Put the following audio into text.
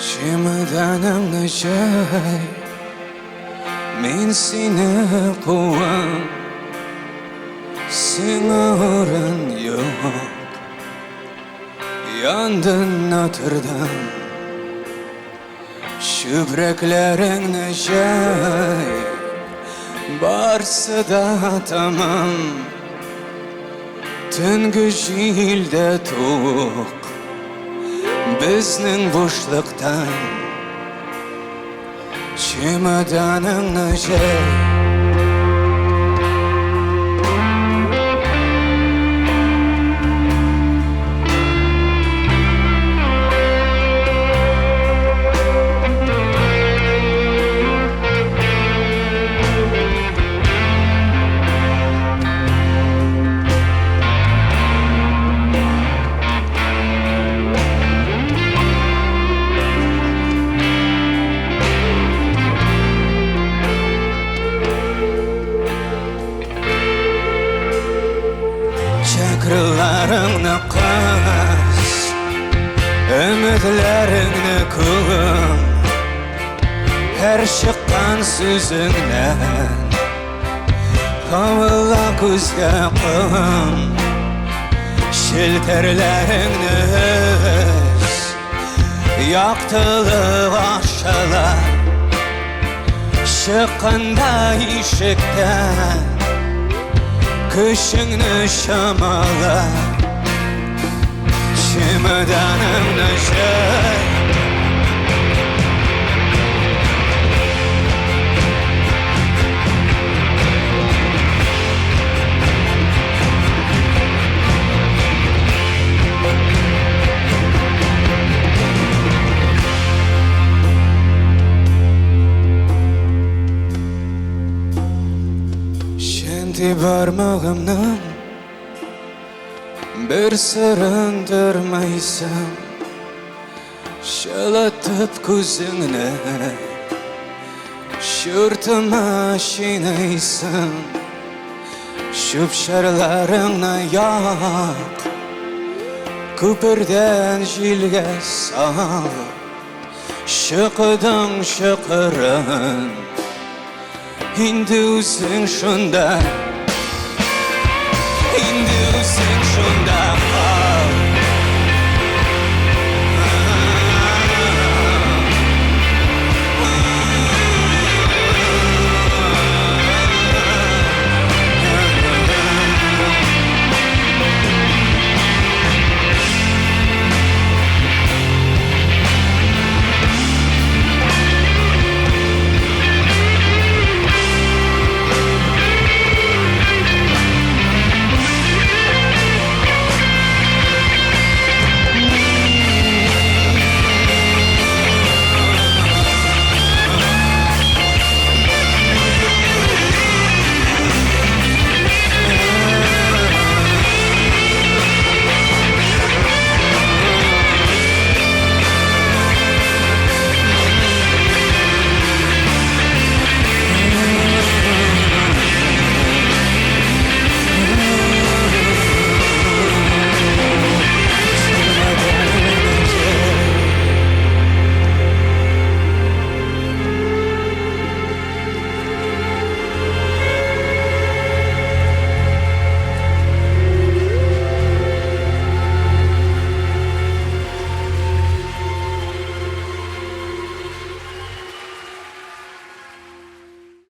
Çimedanımda şey men seni kovam, sana orun yok. Yandın oturdum, şübreklerin şey barsı da tamam. Tüngü jilde tok bizning boşluktan. Çimedanın şey Çakırlarını kas, ümitlerini kılın. Her çıkan sözünden kavla kuzga kılın. Şilterlerini öz yaktılı aşalar. Çıkında işikten kışını şamala. Çimedanımda şey Şenti barmağımdan bir sırındırmaysam, şalatıp kuzingni şurtima şinaysan. Şupşarlaringni yoq, ko'pirdan jilga sol. Shiqiding shiqirin endi o'zing shunda, endi o'zing shunda.